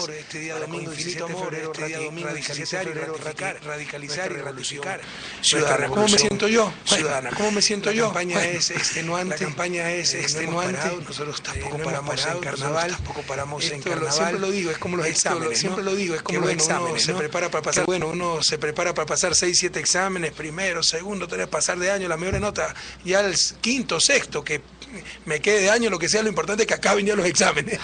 amor, este día domingo 17 de febrero, radicalizar y revolucionar. Ciudadana, ¿cómo me siento yo? Ciudadana, ¿cómo me siento yo? La campaña es extenuante. La campaña es extenuante. Nosotros tampoco paramos en carnaval. Tampoco paramos en carnaval. Siempre lo digo, es como los exámenes. Siempre lo digo, es como los exámenes. Se prepara para pasar. Bueno, uno se prepara para pasar 6, 7 exámenes, primero, segundo, tenés que pasar de año, la mejor nota ya el quinto, sexto, que me quede de año, lo que sea, lo importante es que acaben ya los exámenes.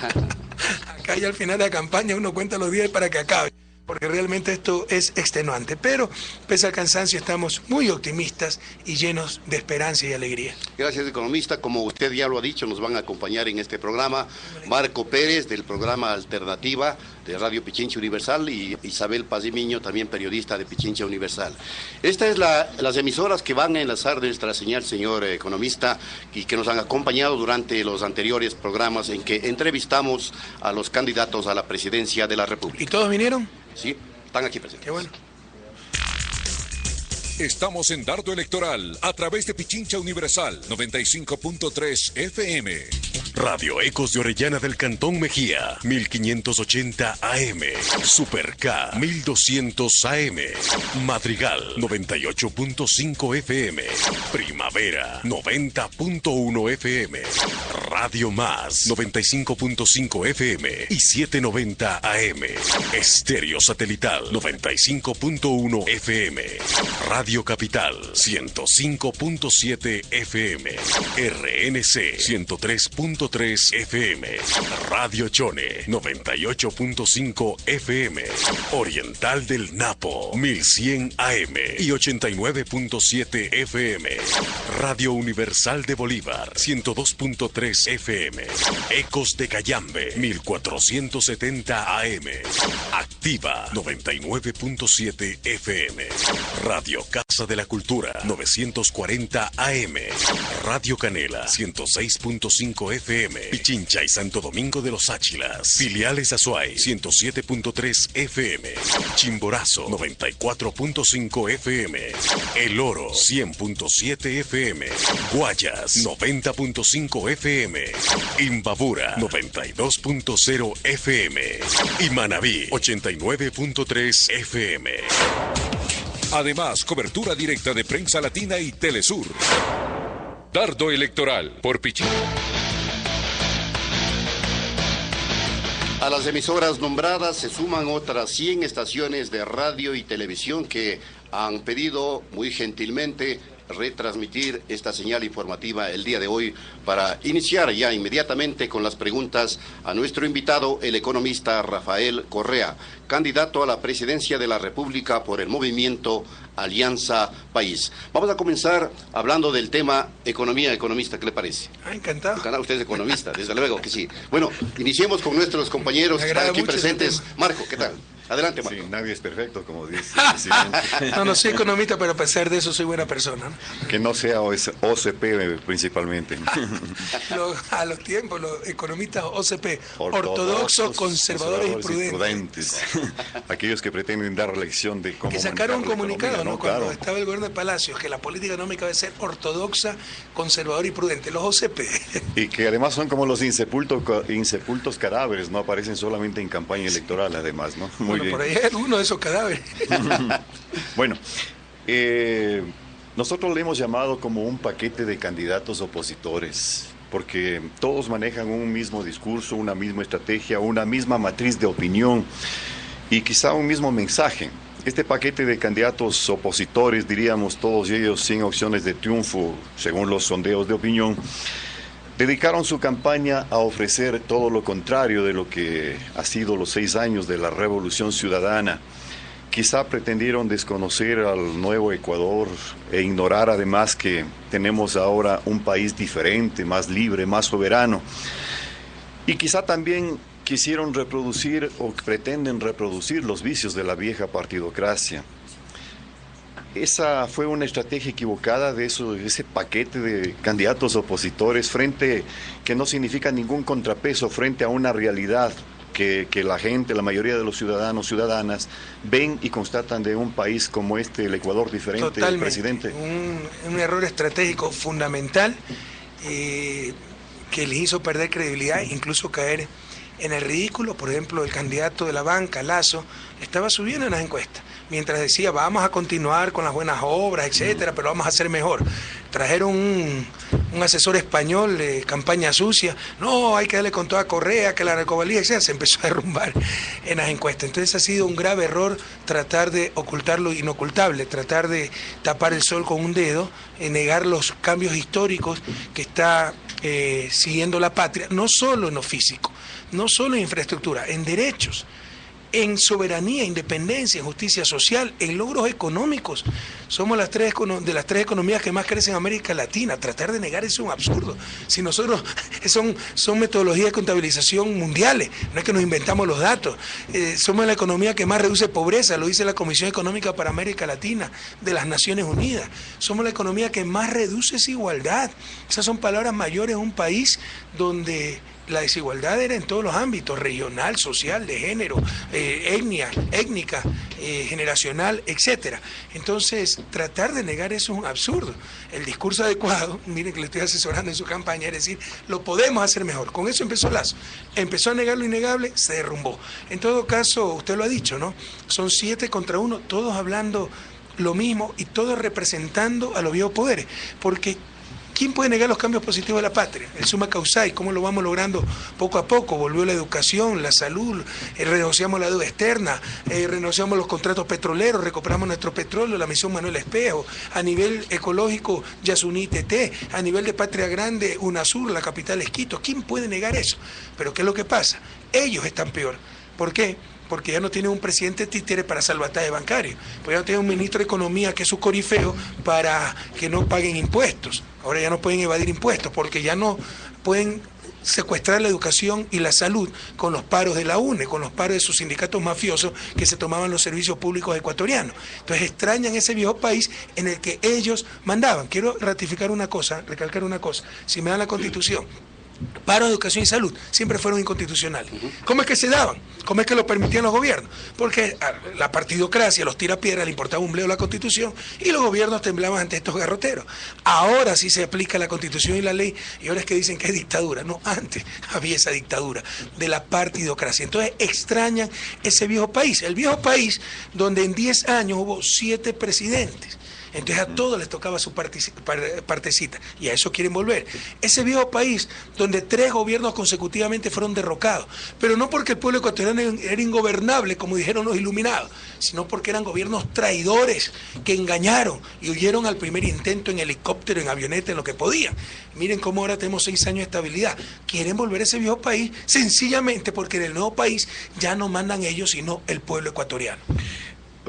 Acá ya al final de la campaña uno cuenta los días para que acabe, porque realmente esto es extenuante. Pero, pese al cansancio, estamos muy optimistas y llenos de esperanza y alegría. Gracias, economista. Como usted ya lo ha dicho, nos van a acompañar en este programa Marco Pérez, del programa Alternativa de Radio Pichincha Universal, y Isabel Pazimiño, también periodista de Pichincha Universal. Estas es las emisoras que van a enlazar nuestra señal, señor economista, y que nos han acompañado durante los anteriores programas en que entrevistamos a los candidatos a la presidencia de la República. ¿Y todos vinieron? Sí, están aquí presentes. Qué bueno. Estamos en Dardo Electoral a través de Pichincha Universal 95.3 FM. Radio Ecos de Orellana del Cantón Mejía, 1580 AM. Super K, 1200 AM. Madrigal, 98.5 FM. Primavera, 90.1 FM. Radio Más, 95.5 FM y 790 AM. Estéreo Satelital, 95.1 FM. Radio Capital, 105.7 FM. RNC, 103.3 FM. Radio Chone, 98.5 FM. Oriental del Napo, 1100 AM y 89.7 FM. Radio Universal de Bolívar, 102.3 FM. Ecos de Cayambe, 1470 AM. Activa, 99.7 FM. Radio Casa de la Cultura, 940 AM. Radio Canela, 106.5 FM. Pichincha y Santo Domingo de los Áchilas. Filiales Azuay, 107.3 FM. Chimborazo, 94.5 FM. El Oro, 100.7 FM. Guayas, 90.5 FM. Imbabura, 92.0 FM. Y Manabí, 89.3 FM. Además, cobertura directa de Prensa Latina y Telesur. Dardo Electoral por Pichincha. A las emisoras nombradas se suman otras 100 estaciones de radio y televisión que han pedido muy gentilmente retransmitir esta señal informativa el día de hoy para iniciar ya inmediatamente con las preguntas a nuestro invitado, el economista Rafael Correa, candidato a la presidencia de la República por el movimiento Alianza País. Vamos a comenzar hablando del tema economía, economista, ¿qué le parece? Encantado. Usted es economista, desde luego que sí. Bueno, iniciemos con nuestros compañeros que están aquí presentes. Marco, ¿qué tal? Adelante, Marco. Sí, nadie es perfecto, como dice el presidente. No soy economista, pero a pesar de eso soy buena persona, ¿no? Que no sea OCP principalmente. A los tiempos, los economistas OCP, ortodoxos, conservadores y prudentes. Aquellos que pretenden dar lección de cómo que sacaron un comunicado, ¿no? Cuando Claro. estaba el gobierno de Palacios, que la política económica debe ser ortodoxa, conservadora y prudente, los OCP. Y que además son como los insepultos cadáveres, no aparecen solamente en campaña electoral, además, ¿no? Muy bien. Por ahí es uno de esos cadáveres. Bueno, nosotros le hemos llamado como un paquete de candidatos opositores, porque todos manejan un mismo discurso, una misma estrategia, una misma matriz de opinión y quizá un mismo mensaje. Este paquete de candidatos opositores, diríamos todos ellos sin opciones de triunfo, según los sondeos de opinión, dedicaron su campaña a ofrecer todo lo contrario de lo que ha sido los 6 años de la Revolución Ciudadana. Quizá pretendieron desconocer al nuevo Ecuador e ignorar además que tenemos ahora un país diferente, más libre, más soberano. Y quizá también quisieron reproducir o pretenden reproducir los vicios de la vieja partidocracia. Esa fue una estrategia equivocada de ese paquete de candidatos opositores que no significa ningún contrapeso frente a una realidad que la gente, la mayoría de los ciudadanos, ciudadanas, ven y constatan de un país como este, el Ecuador diferente. Totalmente. Presidente. Un error estratégico fundamental que les hizo perder credibilidad, incluso caer en el ridículo. Por ejemplo, el candidato de la banca, Lasso, estaba subiendo en las encuestas, mientras decía, vamos a continuar con las buenas obras, etcétera, pero vamos a hacer mejor. Trajeron un asesor español de campaña sucia, no, hay que darle con toda Correa, que la recovalía, etcétera, se empezó a derrumbar en las encuestas. Entonces ha sido un grave error tratar de ocultar lo inocultable, tratar de tapar el sol con un dedo, negar los cambios históricos que está siguiendo la patria, no solo en lo físico, no solo en infraestructura, en derechos, en soberanía, independencia, en justicia social, en logros económicos. Somos de las tres economías que más crecen en América Latina. Tratar de negar eso es un absurdo. Si nosotros, son metodologías de contabilización mundiales, no es que nos inventamos los datos. Somos la economía que más reduce pobreza, lo dice la Comisión Económica para América Latina de las Naciones Unidas. Somos la economía que más reduce desigualdad. Esas son palabras mayores en un país donde la desigualdad era en todos los ámbitos, regional, social, de género, étnica, generacional, etcétera. Entonces, tratar de negar eso es un absurdo. El discurso adecuado, miren que le estoy asesorando en su campaña, es decir, lo podemos hacer mejor. Con eso empezó Lasso. Empezó a negar lo innegable, se derrumbó. En todo caso, usted lo ha dicho, ¿no? Son 7 contra 1, todos hablando lo mismo y todos representando a los viejos poderes. Porque ¿quién puede negar los cambios positivos de la patria? El summa causae, ¿cómo lo vamos logrando poco a poco? Volvió la educación, la salud, renegociamos la deuda externa, renegociamos los contratos petroleros, recuperamos nuestro petróleo, la misión Manuel Espejo, a nivel ecológico, Yasuní TT, a nivel de Patria Grande, UNASUR, la capital es Quito. ¿Quién puede negar eso? Pero ¿qué es lo que pasa? Ellos están peor. ¿Por qué? Porque ya no tienen un presidente títere para salvataje bancario, porque ya no tienen un ministro de Economía que es su corifeo para que no paguen impuestos. Ahora ya no pueden evadir impuestos, porque ya no pueden secuestrar la educación y la salud con los paros de la UNE, con los paros de sus sindicatos mafiosos que se tomaban los servicios públicos ecuatorianos. Entonces extrañan ese viejo país en el que ellos mandaban. Quiero ratificar una cosa, recalcar una cosa. Si me dan la Constitución, paro de educación y salud siempre fueron inconstitucionales. ¿Cómo es que se daban? ¿Cómo es que lo permitían los gobiernos? Porque la partidocracia, los tirapiedras, le importaba un bleo la Constitución y los gobiernos temblaban ante estos garroteros. Ahora sí se aplica la Constitución y la ley y ahora es que dicen que es dictadura. No, antes había esa dictadura de la partidocracia. Entonces extrañan ese viejo país, el viejo país donde en 10 años hubo 7 presidentes. Entonces a todos les tocaba su partecita, y a eso quieren volver. Ese viejo país donde 3 gobiernos consecutivamente fueron derrocados, pero no porque el pueblo ecuatoriano era ingobernable, como dijeron los iluminados, sino porque eran gobiernos traidores que engañaron y huyeron al primer intento en helicóptero, en avioneta, en lo que podían. Miren cómo ahora tenemos 6 años de estabilidad. Quieren volver a ese viejo país sencillamente porque en el nuevo país ya no mandan ellos, sino el pueblo ecuatoriano.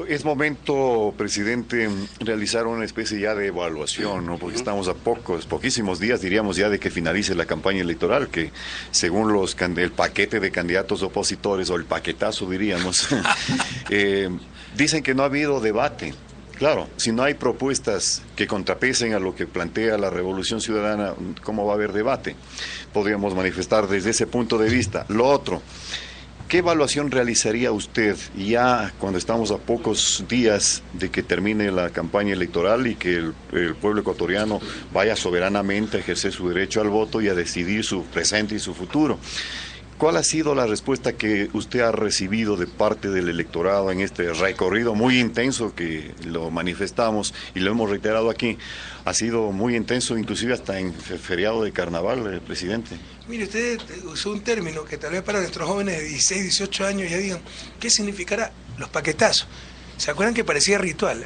Es momento, presidente, realizar una especie ya de evaluación, ¿no? Porque estamos a poquísimos días, diríamos ya, de que finalice la campaña electoral, que según el paquete de candidatos opositores, o el paquetazo diríamos, dicen que no ha habido debate. Claro, si no hay propuestas que contrapesen a lo que plantea la Revolución Ciudadana, ¿cómo va a haber debate? Podríamos manifestar desde ese punto de vista. Lo otro, ¿qué evaluación realizaría usted ya cuando estamos a pocos días de que termine la campaña electoral y que el pueblo ecuatoriano vaya soberanamente a ejercer su derecho al voto y a decidir su presente y su futuro? ¿Cuál ha sido la respuesta que usted ha recibido de parte del electorado en este recorrido muy intenso que lo manifestamos y lo hemos reiterado aquí? Ha sido muy intenso, inclusive hasta en feriado de carnaval, presidente. Mire, usted usó un término que tal vez para nuestros jóvenes de 16, 18 años ya digan, ¿qué significará? Los paquetazos. ¿Se acuerdan que parecía ritual?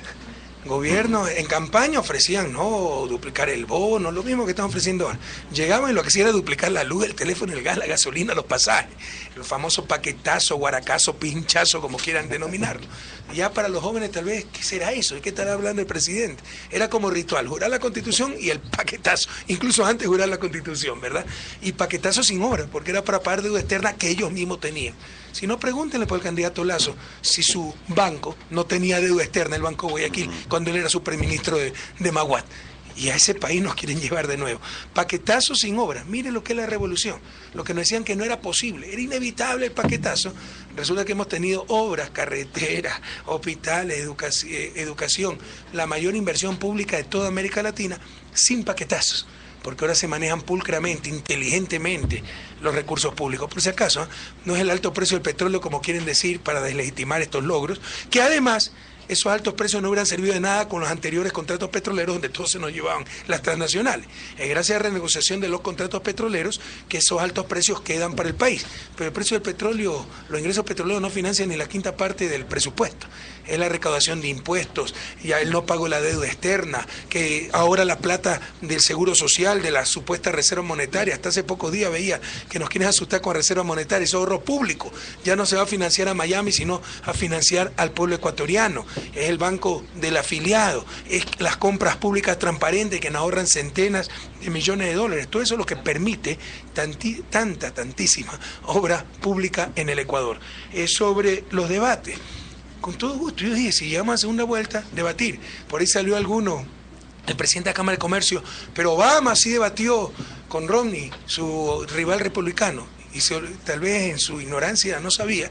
Gobiernos en campaña ofrecían, no, duplicar el bono, lo mismo que están ofreciendo ahora. Llegaban y lo que hacían era duplicar la luz, el teléfono, el gas, la gasolina, los pasajes. El famoso paquetazo, guaracazo, pinchazo, como quieran denominarlo. Ya para los jóvenes tal vez, ¿qué será eso? ¿De qué estará hablando el presidente? Era como ritual, jurar la Constitución y el paquetazo. Incluso antes jurar la Constitución, ¿verdad? Y paquetazo sin obra, porque era para pagar deuda externa que ellos mismos tenían. Si no, pregúntenle por el candidato Lasso si su banco no tenía deuda externa, el Banco Guayaquil, cuando él era superministro de Maguat. Y a ese país nos quieren llevar de nuevo. Paquetazo sin obra. Miren lo que es la revolución. Lo que nos decían que no era posible, era inevitable el paquetazo. Resulta que hemos tenido obras, carreteras, hospitales, educación, la mayor inversión pública de toda América Latina, sin paquetazos. porque ahora se manejan pulcramente, inteligentemente los recursos públicos. Por si acaso, no es el alto precio del petróleo como quieren decir para deslegitimar estos logros, que además esos altos precios no hubieran servido de nada con los anteriores contratos petroleros donde todos se nos llevaban las transnacionales. Es gracias a la renegociación de los contratos petroleros que esos altos precios quedan para el país. Pero el precio del petróleo, los ingresos petroleros no financian ni la quinta parte del presupuesto. Es la recaudación de impuestos, ya el no pago de la deuda externa, que ahora la plata del seguro social, de la supuesta reserva monetaria, hasta hace pocos días veía que nos quieren asustar con reserva monetaria, ese ahorro público, ya no se va a financiar a Miami, sino a financiar al pueblo ecuatoriano. Es el banco del afiliado, es las compras públicas transparentes que nos ahorran centenas de millones de dólares. Todo eso es lo que permite tantísima obra pública en el Ecuador. Sobre los debates, con todo gusto, yo dije, si llegamos a segunda vuelta, debatir. Por ahí salió alguno, el presidente de la Cámara de Comercio, pero Obama sí debatió con Romney, su rival republicano, y tal vez en su ignorancia no sabía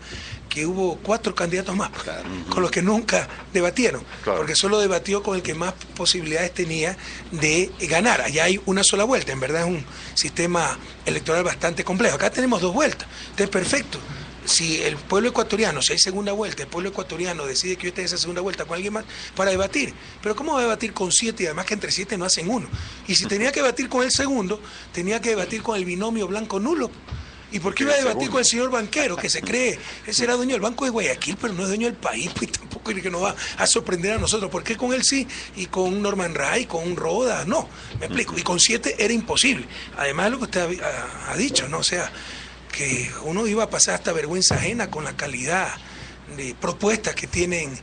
que hubo 4 candidatos más, claro, con los que nunca debatieron, claro, porque solo debatió con el que más posibilidades tenía de ganar. Allá hay una sola vuelta, en verdad es un sistema electoral bastante complejo. Acá tenemos 2 vueltas, entonces perfecto. Si el pueblo ecuatoriano, si hay segunda vuelta, el pueblo ecuatoriano decide que yo esté en esa segunda vuelta con alguien más para debatir. Pero ¿cómo va a debatir con 7 y además que entre 7 no hacen uno? Y si tenía que debatir con el segundo, tenía que debatir con el binomio blanco nulo. ¿Y por qué iba a debatir con el señor banquero que se cree? Ese era dueño del Banco de Guayaquil, pero no es dueño del país, pues tampoco es que nos va a sorprender a nosotros. ¿Por qué con él sí? Y con un Norman Ray, con un Roda, no, me explico. Y con 7 era imposible. Además de lo que usted ha dicho, ¿no? O sea, que uno iba a pasar hasta vergüenza ajena con la calidad de propuestas que tienen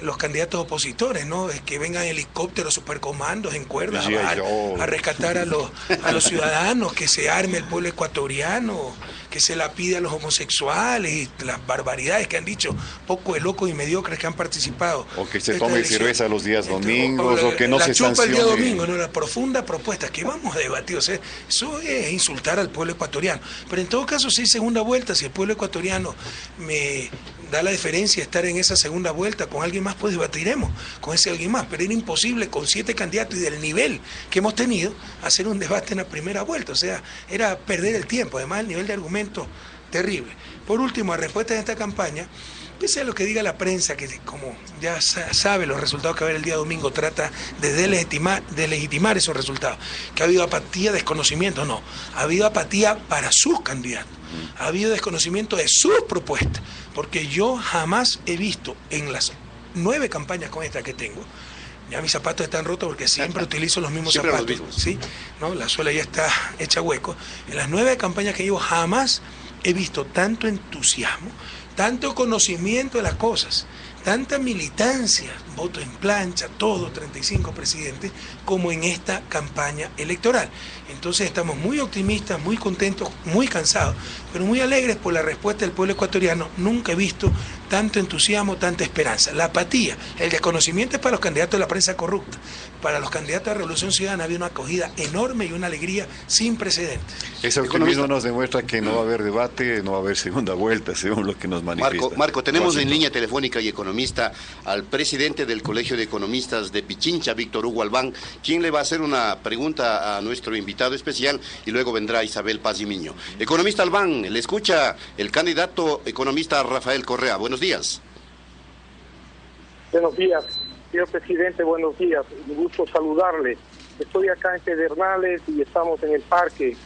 los candidatos opositores, ¿no? Es que vengan helicópteros, supercomandos en cuerdas a rescatar a los ciudadanos, que se arme el pueblo ecuatoriano, que se la pide a los homosexuales y las barbaridades que han dicho poco de locos y mediocres que han participado. O que se tome cerveza los días domingos, o que no se sancione. La chupa el día domingo, ¿no? La profunda propuesta que vamos a debatir, o sea, eso es insultar al pueblo ecuatoriano. Pero en todo caso, si hay segunda vuelta, si el pueblo ecuatoriano me da la deferencia de estar en esa segunda vuelta con alguien más, pues debatiremos con ese alguien más, pero era imposible con 7 candidatos y del nivel que hemos tenido hacer un debate en la primera vuelta, o sea, era perder el tiempo, además el nivel de argumento terrible. Por último, a respuesta de esta campaña, pese a lo que diga la prensa, que como ya sabe los resultados que va a haber el día domingo, trata de delegitimar esos resultados, que ha habido apatía, desconocimiento, no, ha habido apatía para sus candidatos, ha habido desconocimiento de sus propuestas, porque yo jamás he visto en las 9 campañas con esta que tengo, ya mis zapatos están rotos porque siempre utilizo los mismos zapatos, ¿sí? ¿No? La suela ya está hecha hueco. En las 9 campañas que llevo jamás he visto tanto entusiasmo, tanto conocimiento de las cosas, tanta militancia, voto en plancha, todos 35 presidentes, como en esta campaña electoral. Entonces estamos muy optimistas, muy contentos, muy cansados, pero muy alegres por la respuesta del pueblo ecuatoriano. Nunca he visto tanto entusiasmo, tanta esperanza. La apatía, el desconocimiento es para los candidatos de la prensa corrupta. Para los candidatos de Revolución Ciudadana había una acogida enorme y una alegría sin precedentes. Ese optimismo nos demuestra que no va a haber debate, no va a haber segunda vuelta, según lo que nos manifiesta. Marco, tenemos en línea telefónica y economista al presidente del Colegio de Economistas de Pichincha, Víctor Hugo Albán, quien le va a hacer una pregunta a nuestro invitado especial y luego vendrá Isabel Paz y Miño. Economista Albán, le escucha el candidato economista Rafael Correa. Buenos días. Buenos días, señor presidente, buenos días. Un gusto saludarle. Estoy acá en Pedernales y estamos en el parque.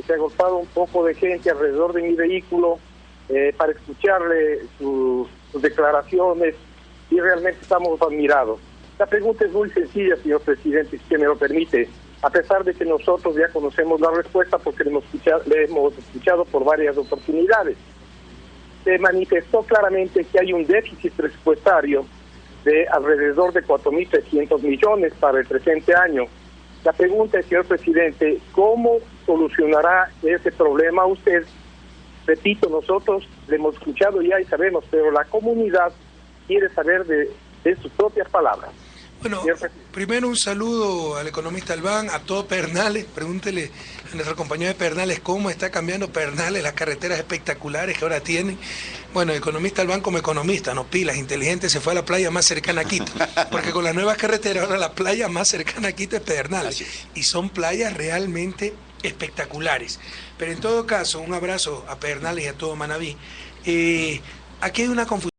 Se ha agolpado un poco de gente alrededor de mi vehículo para escucharle sus declaraciones y realmente estamos admirados. La pregunta es muy sencilla, señor presidente, si me lo permite, a pesar de que nosotros ya conocemos la respuesta porque le hemos escuchado por varias oportunidades. Se manifestó claramente que hay un déficit presupuestario de alrededor de 4.300 millones para el presente año. La pregunta es, señor presidente, ¿cómo solucionará ese problema usted? Repito, nosotros le hemos escuchado ya y sabemos, pero la comunidad quiere saber de sus propias palabras. Bueno, primero un saludo al economista Albán, a todo Pedernales. Pregúntele a nuestro compañero de Pedernales cómo está cambiando Pedernales, las carreteras espectaculares que ahora tienen. Bueno, el economista Albán como economista, no pilas, inteligente, se fue a la playa más cercana a Quito. Porque con las nuevas carreteras ahora la playa más cercana a Quito es Pedernales. Y son playas realmente espectaculares. Pero en todo caso, un abrazo a Pedernales y a todo Manabí. Aquí hay una confusión.